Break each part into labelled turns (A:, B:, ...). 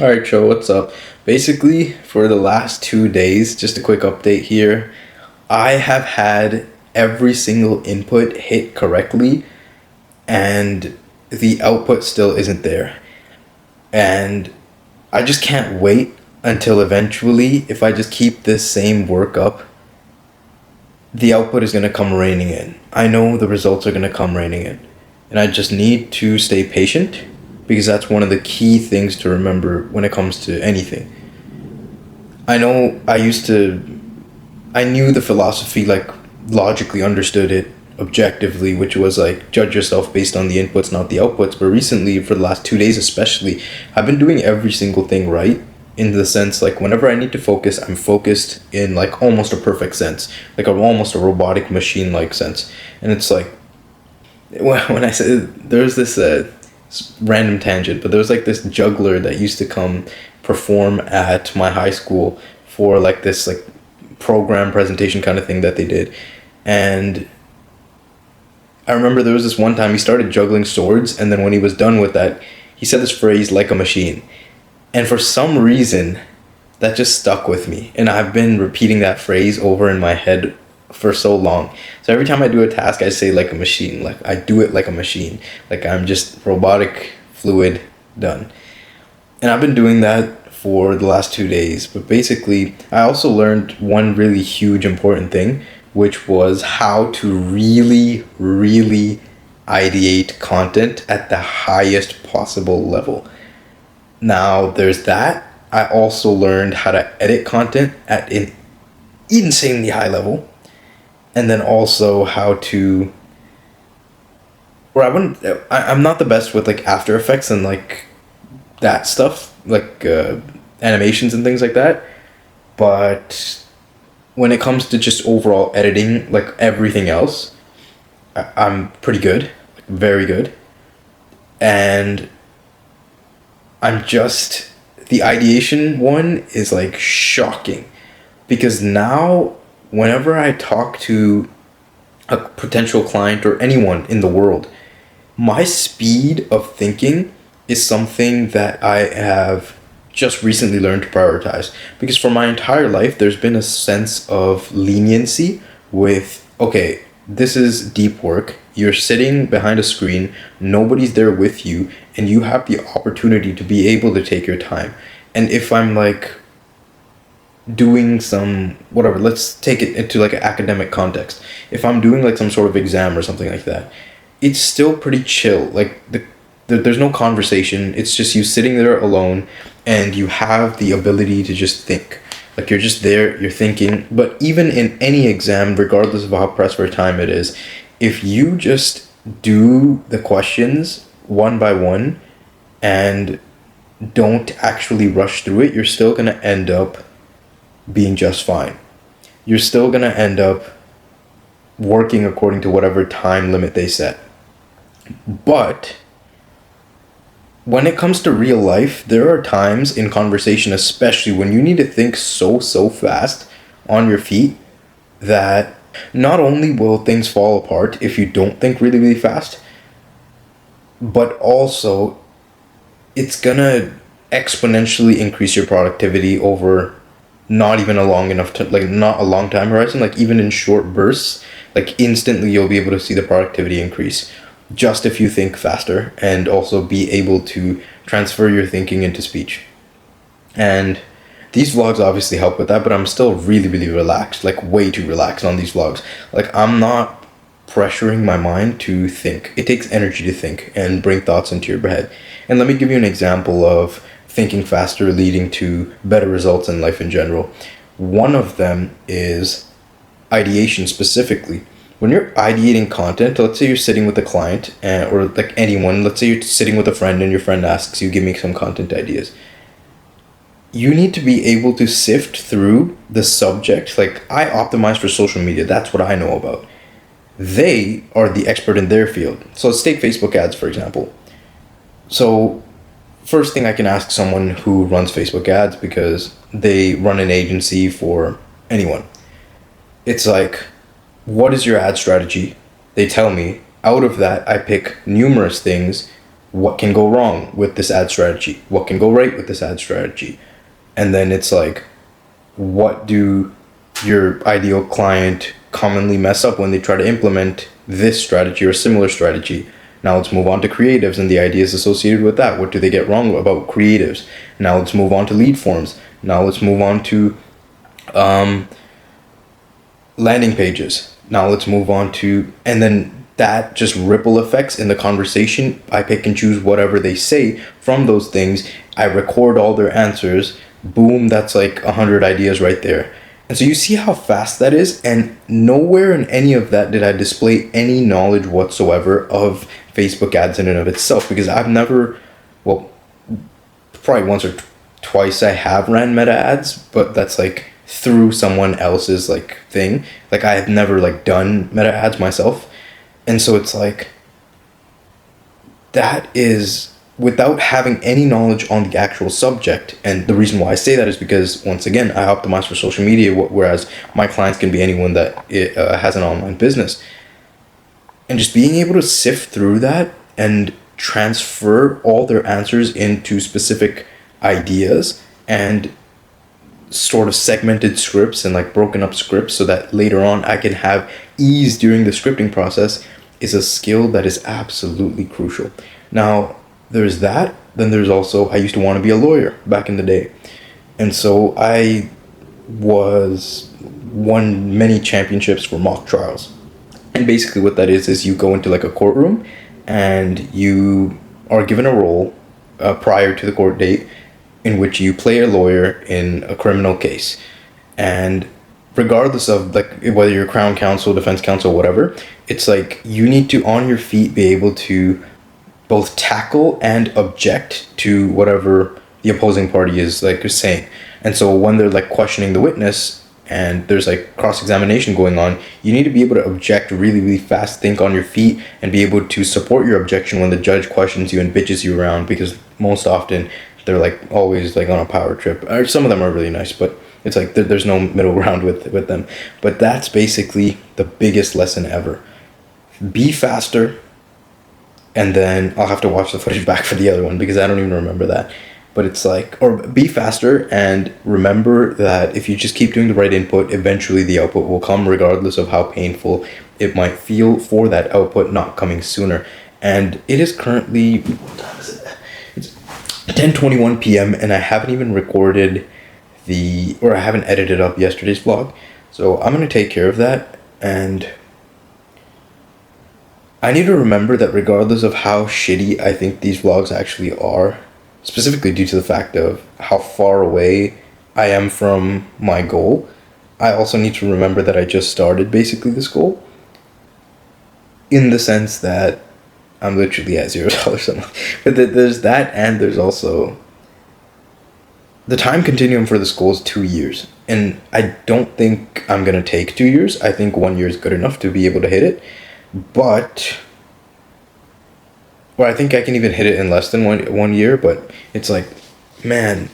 A: All right, Joe, what's up? Basically, for the last 2 days, just a quick update here. I have had every single input hit correctly, and the output still isn't there. And I just can't wait until eventually, if I just keep this same work up, the output is going to come raining in. I know the results are going to come raining in. And I just need to stay patient because that's one of the key things to remember when it comes to anything. I know I knew the philosophy, like, logically understood it objectively, which was like, judge yourself based on the inputs, not the outputs. But recently, for the last 2 days especially, I've been doing every single thing right. In the sense, like, whenever I need to focus, I'm focused in, like, almost a perfect sense, like almost a robotic machine like sense. And it's like, when I said there's this random tangent, but there was like this juggler that used to come perform at my high school for like this like program presentation kind of thing that they did. And I remember there was this one time he started juggling swords, and then when he was done with that, he said this phrase, like a machine. And for some reason, that just stuck with me. And I've been repeating that phrase over in my head for so long. So every time I do a task, I say like a machine. Like I do it like a machine. Like I'm just robotic, fluid, done. And I've been doing that for the last 2 days. But basically, I also learned one really huge important thing, which was how to really, really ideate content at the highest possible level. Now, there's that. I also learned how to edit content at an insanely high level. And then also how to, or I wouldn't, I'm not the best with like After Effects and like that stuff, like animations and things like that. But when it comes to just overall editing, like everything else, I'm pretty good, like very good. And I'm just, the ideation one is like shocking because now whenever I talk to a potential client or anyone in the world, my speed of thinking is something that I have just recently learned to prioritize. Because for my entire life, there's been a sense of leniency with, okay, this is deep work. You're sitting behind a screen, nobody's there with you, and you have the opportunity to be able to take your time. And if I'm like doing some whatever, let's take it into like an academic context, if I'm doing like some sort of exam or something like that, it's still pretty chill. Like there's no conversation, it's just you sitting there alone, and you have the ability to just think. Like you're just there, you're thinking. But even in any exam, regardless of how pressed for time it is, if you just do the questions one by one and don't actually rush through it, you're still going to end up being just fine. You're still going to end up working according to whatever time limit they set. But when it comes to real life, there are times in conversation, especially when you need to think so fast on your feet, that not only will things fall apart if you don't think really, really fast, but also it's gonna exponentially increase your productivity over not even a long enough to like not a long time horizon, like even in short bursts, like instantly you'll be able to see the productivity increase just if you think faster and also be able to transfer your thinking into speech. And these vlogs obviously help with that, but I'm still really, really relaxed, like way too relaxed on these vlogs. Like I'm not pressuring my mind to think. It takes energy to think and bring thoughts into your head. And let me give you an example of thinking faster leading to better results in life in general. One of them is ideation specifically. When you're ideating content, let's say you're sitting with a client or like anyone, let's say you're sitting with a friend and your friend asks you, give me some content ideas. You need to be able to sift through the subject. Like I optimize for social media. That's what I know about. They are the expert in their field. So let's take Facebook ads, for example. So first thing I can ask someone who runs Facebook ads, because they run an agency for anyone. It's like, what is your ad strategy? They tell me. Out of that, I pick numerous things what can go wrong with this ad strategy? What can go right with this ad strategy? And then it's like, what do your ideal client commonly mess up when they try to implement this strategy or similar strategy? Now let's move on to creatives and the ideas associated with that. What do they get wrong about creatives? Now let's move on to lead forms. Now let's move on to landing pages. Now let's move on to, and then that just ripple effects in the conversation. I pick and choose whatever they say from those things. I record all their answers. Boom, that's like 100 ideas right there. And so you see how fast that is, and nowhere in any of that did I display any knowledge whatsoever of Facebook ads in and of itself, because I've never, well, probably once or twice I have ran meta ads, but that's like through someone else's like thing. Like I have never like done meta ads myself. And so it's like, that is without having any knowledge on the actual subject. And the reason why I say that is because, once again, I optimize for social media, whereas my clients can be anyone that has an online business. And just being able to sift through that and transfer all their answers into specific ideas and sort of segmented scripts and like broken up scripts so that later on I can have ease during the scripting process is a skill that is absolutely crucial. Now, there's that. Then there's also, I used to want to be a lawyer back in the day. And so I won many championships for mock trials. And basically what that is you go into like a courtroom and you are given a role prior to the court date in which you play a lawyer in a criminal case. And regardless of like whether you're crown counsel, defense counsel, whatever, it's like you need to on your feet be able to both tackle and object to whatever the opposing party is like saying. And so when they're like questioning the witness and there's like cross-examination going on, you need to be able to object really, really fast, think on your feet, and be able to support your objection when the judge questions you and bitches you around, because most often they're like always like on a power trip. Or some of them are really nice, but it's like there's no middle ground with them. But that's basically the biggest lesson ever. Be faster. And then I'll have to watch the footage back for the other one because I don't even remember that. But it's like, or be faster and remember that if you just keep doing the right input, eventually the output will come regardless of how painful it might feel for that output not coming sooner. And it is currently, what time is it? It's 10:21 p.m. and I haven't even recorded I haven't edited up yesterday's vlog. So I'm going to take care of that, and I need to remember that regardless of how shitty I think these vlogs actually are, specifically due to the fact of how far away I am from my goal, I also need to remember that I just started basically this goal, in the sense that I'm literally at $0 a month. But there's that, and there's also the time continuum for this goal is 2 years. And I don't think I'm going to take 2 years. I think 1 year is good enough to be able to hit it. But, or I think I can even hit it in less than one year, but it's like, man,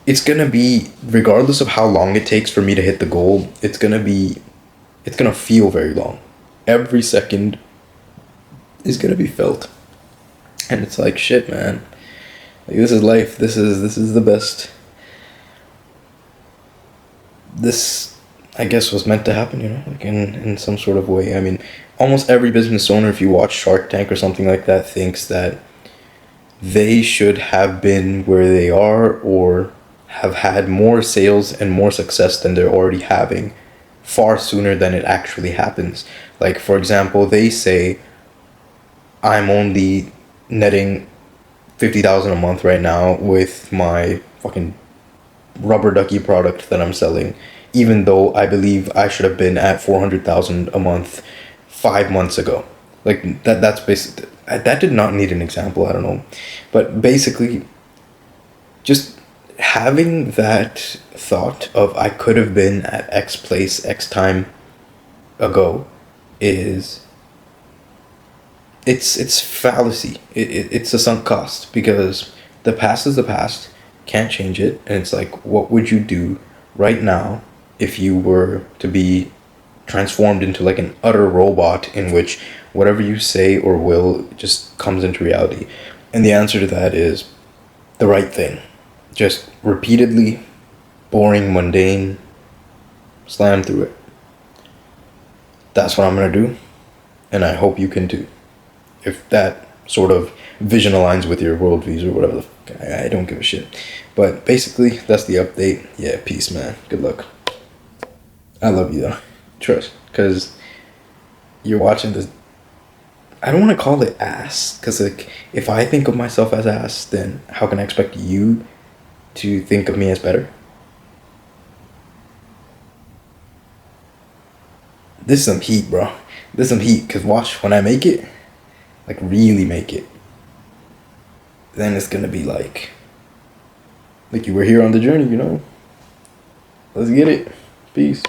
A: it's going to be, regardless of how long it takes for me to hit the goal, it's going to feel very long. Every second is going to be felt. And it's like, shit, man. Like, this is life. This is the best. This, I guess, was meant to happen, you know, like in some sort of way. I mean, almost every business owner, if you watch Shark Tank or something like that, thinks that they should have been where they are or have had more sales and more success than they're already having far sooner than it actually happens. Like, for example, they say, I'm only netting $50,000 a month right now with my fucking rubber ducky product that I'm selling, even though I believe I should have been at $400,000 a month 5 months ago. Like that's basically, that did not need an example, I don't know. But basically, just having that thought of I could have been at X place X time ago is, it's fallacy. It's a sunk cost, because the past is the past, can't change it. And it's like, what would you do right now if you were to be transformed into like an utter robot in which whatever you say or will just comes into reality? And the answer to that is the right thing. Just repeatedly, boring, mundane, slam through it. That's what I'm gonna do, and I hope you can too. If that sort of vision aligns with your worldviews or whatever the fuck, I don't give a shit. But basically, that's the update. Yeah, peace, man. Good luck. I love you though. Trust, because you're watching this. I don't want to call it ass, because like if I think of myself as ass, then how can I expect you to think of me as better? This is some heat, bro. This is some heat, because watch, when I make it, like really make it, then it's gonna be like you were here on the journey, you know? Let's get it. Peace.